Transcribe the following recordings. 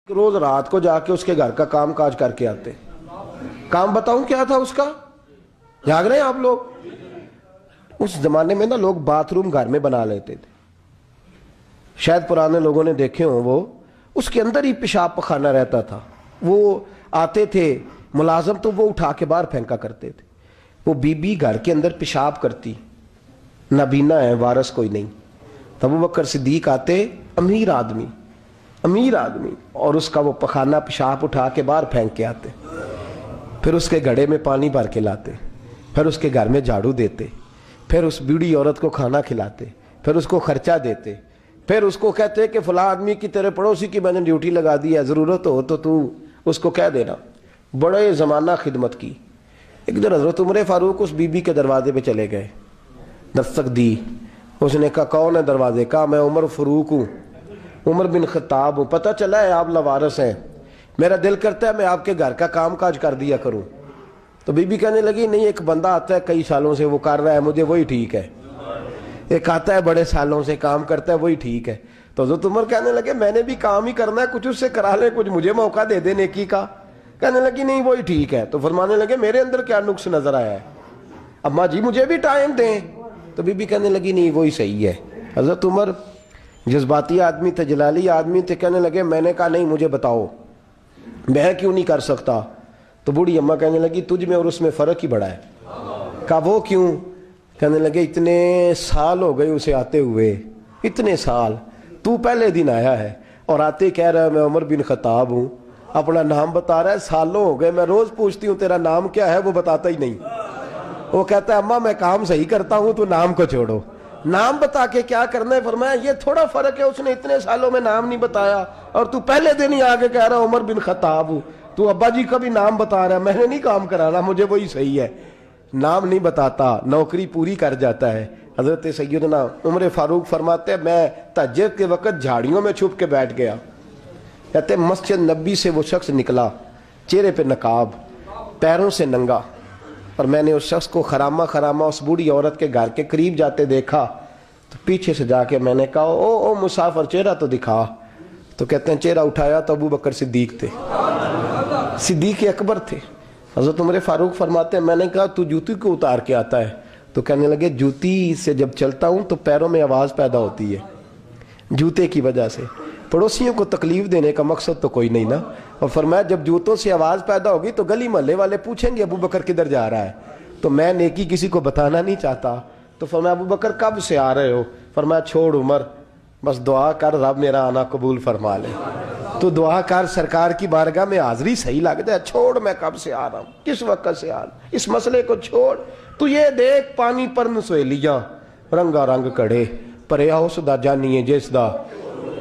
روز رات کو جا کے اس کے گھر کا کام کاج کر کے آتے. کام بتاؤں کیا تھا اس کا؟ جاگ رہے ہیں آپ لوگ؟ اس زمانے میں نا لوگ باتھ روم گھر میں بنا لیتے تھے. شاید پرانے لوگوں نے دیکھے ہوں, وہ اس کے اندر ہی پیشاب پخانہ رہتا تھا. وہ آتے تھے ملازم تو وہ اٹھا کے باہر پھینکا کرتے تھے. وہ بی بی گھر کے اندر پیشاب کرتی, نابینا ہے, وارث کوئی نہیں. تب ابو بکر صدیق آتے, امیر آدمی, اور اس کا وہ پخانہ پیشاب اٹھا کے باہر پھینک کے آتے. پھر اس کے گھڑے میں پانی بھر کے لاتے, پھر اس کے گھر میں جھاڑو دیتے, پھر اس بوڑھی عورت کو کھانا کھلاتے, پھر اس کو خرچہ دیتے, پھر اس کو کہتے کہ فلاں آدمی کی تیرے پڑوسی کی میں نے ڈیوٹی لگا دی ہے, ضرورت ہو تو اس کو کہہ دینا. بڑے زمانہ خدمت کی. ایک دن حضرت عمر فاروق اس بی بی کے دروازے پہ چلے گئے, دستک دی. اس نے کہا کون ہے دروازے کا؟ میں عمر فاروق ہوں, عمر بن خطاب ہوں. پتہ چلا ہے آپ لوارث ہیں, میرا دل کرتا ہے میں آپ کے گھر کا کام کاج کر دیا کروں. تو بی بی کہنے لگی نہیں, ایک بندہ آتا ہے کئی سالوں سے وہ کر رہا ہے, مجھے وہی ٹھیک ہے. ایک آتا ہے بڑے سالوں سے کام کرتا ہے, وہی ٹھیک ہے. تو حضرت عمر کہنے لگے میں نے بھی کام ہی کرنا ہے, کچھ اس سے کرا لیں, کچھ مجھے موقع دے دے نیکی کا. کہنے لگی نہیں وہی ٹھیک ہے. تو فرمانے لگے میرے اندر کیا نقص نظر آیا ہے, اماں جی مجھے بھی ٹائم دیں. تو بی بی کہنے لگی نہیں وہی صحیح ہے. حضرت عمر جذباتی آدمی تھے, جلالی آدمی تھے. کہنے لگے میں نے کہا نہیں مجھے بتاؤ میں کیوں نہیں کر سکتا. تو بوڑھی اماں کہنے لگی تجھ میں اور اس میں فرق ہی بڑا ہے. کہا وہ کیوں؟ کہنے لگے اتنے سال ہو گئے اسے آتے ہوئے, اتنے سال. تو پہلے دن آیا ہے اور آتے کہہ رہا ہے میں عمر بن خطاب ہوں, اپنا نام بتا رہا ہے. سالوں ہو گئے, میں روز پوچھتی ہوں تیرا نام کیا ہے, وہ بتاتا ہی نہیں. وہ کہتا ہے اماں میں کام صحیح کرتا ہوں, تو نام کو چھوڑو, نام بتا کے کیا کرنا ہے. فرمایا یہ تھوڑا فرق ہے, اس نے اتنے سالوں میں نام نہیں بتایا اور تو پہلے دن ہی آگے کہہ رہا عمر بن خطاب ہوں. تو ابا جی کا بھی نام بتا رہا ہے, میں نے نہیں کام کرانا, مجھے وہی صحیح ہے. نام نہیں بتاتا, نوکری پوری کر جاتا ہے. حضرت سیدنا عمر فاروق فرماتے ہیں میں تہجد کے وقت جھاڑیوں میں چھپ کے بیٹھ گیا. کہتے ہیں مسجد نبی سے وہ شخص نکلا, چہرے پہ نقاب, پیروں سے ننگا, اور میں نے اس شخص کو خرامہ اس بوڑھی عورت کے گھر کے قریب جاتے دیکھا. تو پیچھے سے جا کے میں نے کہا او مسافر چہرہ تو دکھا. تو کہتے ہیں چہرہ اٹھایا تو ابو بکر صدیق تھے, صدیق اکبر تھے. حضرت عمر فاروق فرماتے ہیں میں نے کہا تو جوتی کو اتار کے آتا ہے؟ تو کہنے لگے جوتی سے جب چلتا ہوں تو پیروں میں آواز پیدا ہوتی ہے, جوتے کی وجہ سے. پڑوسیوں کو تکلیف دینے کا مقصد تو کوئی نہیں نا. اور فرمایا جب جوتوں سے آواز پیدا ہوگی تو گلی محلے والے پوچھیں گے ابو بکر کدھر جا رہا ہے, تو میں نیکی کسی کو بتانا نہیں چاہتا. تو فرمایا ابو بکر کب سے آ رہے ہو؟ فرمایا چھوڑ عمر, بس دعا کر رب میرا آنا قبول فرما لے. تو دعا کر سرکار کی بارگاہ میں حاضری صحیح لگتا ہے. چھوڑ میں کب سے آ رہا ہوں, کس وقت سے آ رہا ہوں, اس مسئلے کو چھوڑ. تو یہ دیکھ پانی پر نسویلیاں رنگا رنگ کڑے, پریا اس دا جانیے جس دا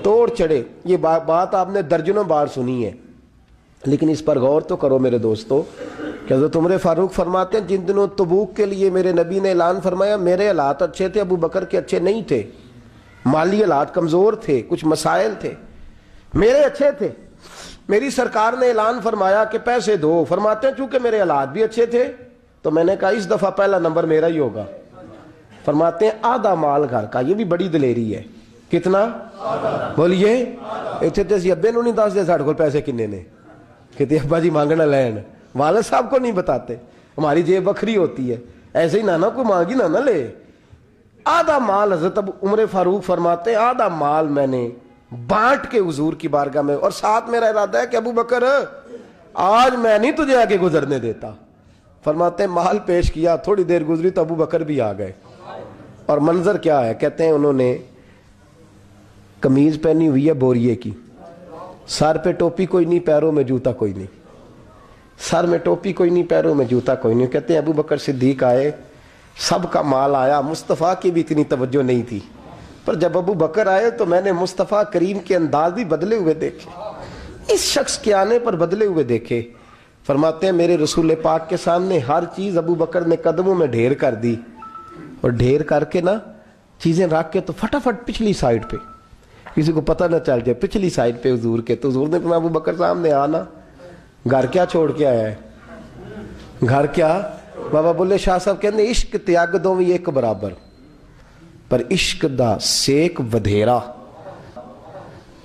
توڑ چڑھے. یہ بات آپ نے درجنوں بار سنی ہے, لیکن اس پر غور تو کرو میرے دوستو کہ حضرت عمر فاروق فرماتے ہیں جن دنوں تبوک کے لیے میرے نبی نے اعلان فرمایا میرے حالات اچھے تھے, ابو بکر کے اچھے نہیں تھے, مالی حالات کمزور تھے, کچھ مسائل تھے, میرے اچھے تھے. میری سرکار نے اعلان فرمایا کہ پیسے دو. فرماتے ہیں چونکہ میرے حالات بھی اچھے تھے تو میں نے کہا اس دفعہ پہلا نمبر میرا ہی ہوگا. فرماتے ہیں آدھا مال گھر کا, یہ بھی بڑی دلیری ہے. کتنا بولیے؟ اتنے تو اسی ابے نو نہیں دس دے ساڑھے کو پیسے کنے نے, کہتے ابا جی مانگنا لین, والد صاحب کو نہیں بتاتے, ہماری جیب بکھری ہوتی ہے, ایسے ہی نانا کوئی مانگی نہ لے. آدھا مال حضرت عمر فاروق فرماتے ہیں آدھا مال میں نے بانٹ کے حضور کی بارگاہ میں, اور ساتھ میرا ارادہ ہے کہ ابو بکر آج میں نہیں تجھے آگے گزرنے دیتا. فرماتے ہیں مال پیش کیا, تھوڑی دیر گزری تو ابو بکر بھی آ گئے. اور منظر کیا ہے؟ کہتے ہیں انہوں نے قمیض پہنی ہوئی ہے بوریے کی, سر پہ ٹوپی کوئی نہیں, پیروں میں جوتا کوئی نہیں, سر میں ٹوپی کوئی نہیں, پیروں میں جوتا کوئی نہیں. کہتے ہیں ابو بکر صدیق آئے, سب کا مال آیا, مصطفیٰ کی بھی اتنی توجہ نہیں تھی, پر جب ابو بکر آئے تو میں نے مصطفیٰ کریم کے انداز بھی بدلے ہوئے دیکھے, اس شخص کے آنے پر بدلے ہوئے دیکھے. فرماتے ہیں میرے رسول پاک کے سامنے ہر چیز ابو بکر نے قدموں میں ڈھیر کر دی, اور ڈھیر کر کے نا چیزیں رکھ کے تو فٹافٹ پچھلی سائیڈ پہ, کسی کو پتہ نہ چل جائے, پچھلی سائیڈ پہ حضور کے. تو حضور نے فرمایا ابو بکر سامنے آنا, گھر کیا چھوڑ کے آیا ہے؟ گھر کیا؟ بابا بلے شاہ صاحب کہتے عشق تیاگ دو بھی ایک برابر, پر عشق دا سیک ودھیرا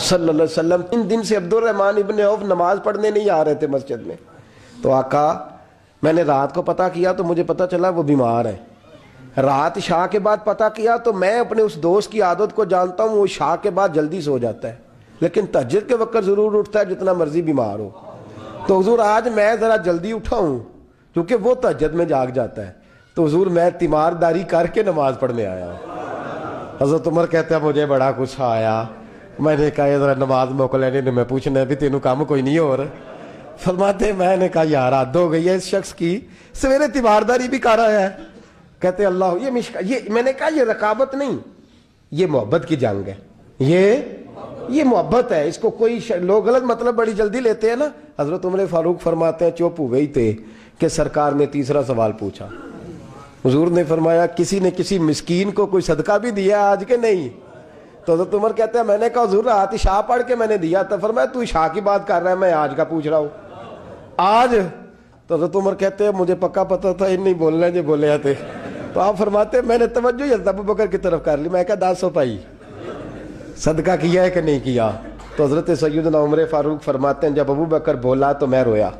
صلی اللہ علیہ وسلم 3 دن سے عبد الرحمن ابن عوف نماز پڑھنے نہیں آ رہے تھے مسجد میں. تو آقا میں نے رات کو پتہ کیا تو مجھے پتہ چلا وہ بیمار ہے. رات عشاء کے بعد پتہ کیا تو میں اپنے اس دوست کی عادت کو جانتا ہوں, وہ عشاء کے بعد جلدی سو جاتا ہے لیکن تہجد کے وقت ضرور اٹھتا ہے جتنا مرضی بیمار ہو. تو حضور آج میں ذرا جلدی اٹھا ہوں کیونکہ وہ تہجد میں جاگ جاتا ہے, تو حضور میں تیمارداری کر کے نماز پڑھنے آیا ہوں. حضرت عمر کہتے ہیں مجھے بڑا غصہ آیا, میں نے کہا ذرا نماز موقع لینے نے میں پوچھنا بھی تینوں کام کوئی نہیں ہو رہا. فرماتے میں نے کہا یار حد ہو گئی ہے اس شخص کی, سویرے تیمارداری بھی کر رہا ہے. کہتے اللہ یہ میں نے کہا یہ رقابت نہیں, یہ محبت کی جنگ ہے, یہ محبت ہے, اس کو کوئی لوگ غلط مطلب بڑی جلدی لیتے ہیں نا. حضرت عمر فاروق فرماتے ہیں چپ ہو گئی تھے کہ سرکار نے تیسرا سوال پوچھا. حضور نے فرمایا کسی نے کسی مسکین کو کوئی صدقہ بھی دیا آج کے نہیں؟ تو حضرت عمر کہتے ہیں میں نے کہا حضور رات عشاء پڑھ کے میں نے دیا تھا. فرمایا تو عشاء کی بات کر رہا ہے, میں آج کا پوچھ رہا ہوں. آج؟ تو حضرت عمر کہتے ہیں مجھے پکا پتا تھا ان نہیں بولنے جو بولے تھے. تو آپ فرماتے میں نے توجہ حضرت ابو بکر کی طرف کر لی. میں کہا 10 پائی صدقہ کیا ہے کہ نہیں کیا؟ تو حضرت سیدنا عمر فاروق فرماتے ہیں جب ابو بکر بولا تو میں رویا.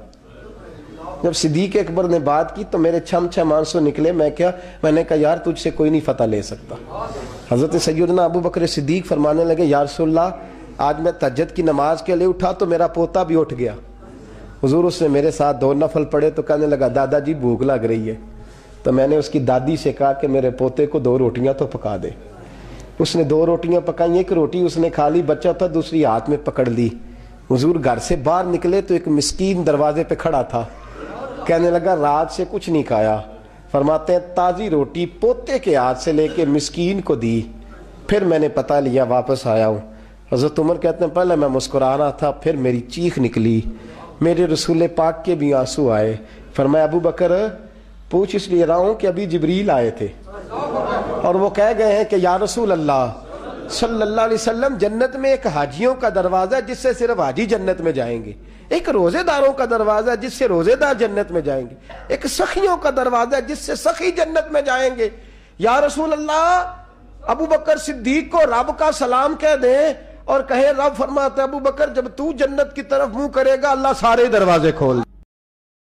جب صدیق اکبر نے بات کی تو میرے چھم آنسو نکلے. میں نے کہا یار تجھ سے کوئی نہیں فتح لے سکتا. حضرت سیدنا ابو بکر صدیق فرمانے لگے یا رسول اللہ آج میں تہجد کی نماز کے لیے اٹھا تو میرا پوتا بھی اٹھ گیا. حضور اس نے میرے ساتھ 2 نفل پڑھے تو کہنے لگا دادا جی بھوک لگ رہی ہے. تو میں نے اس کی دادی سے کہا کہ میرے پوتے کو 2 روٹیاں تو پکا دے. اس نے 2 روٹیاں پکائیں, ایک روٹی اس نے کھا لی, بچہ تھا, دوسری ہاتھ میں پکڑ لی. حضور گھر سے باہر نکلے تو ایک مسکین دروازے پہ کھڑا تھا, کہنے لگا رات سے کچھ نہیں کھایا. فرماتے ہیں تازی روٹی پوتے کے ہاتھ سے لے کے مسکین کو دی, پھر میں نے پتہ لیا واپس آیا ہوں. حضرت عمر کہتے ہیں پہلے میں مسکرا رہا تھا, پھر میری چیخ نکلی, میرے رسول پاک کے بھی آنسو آئے. فرمایا ابو بکر پوچھ اس لیے رہا ہوں کہ ابھی جبریل آئے تھے اور وہ کہہ گئے ہیں کہ یا رسول اللہ صلی اللہ علیہ وسلم جنت میں ایک حاجیوں کا دروازہ ہے جس سے صرف حاجی جنت میں جائیں گے, ایک روزے داروں کا دروازہ ہے جس سے روزے دار جنت میں جائیں گے, ایک سخیوں کا دروازہ ہے جس سے سخی جنت میں جائیں گے. یا رسول اللہ ابو بکر صدیق کو رب کا سلام کہہ دیں اور کہے رب فرماتا ہے ابو بکر جب تو جنت کی طرف منہ کرے گا اللہ سارے دروازے کھول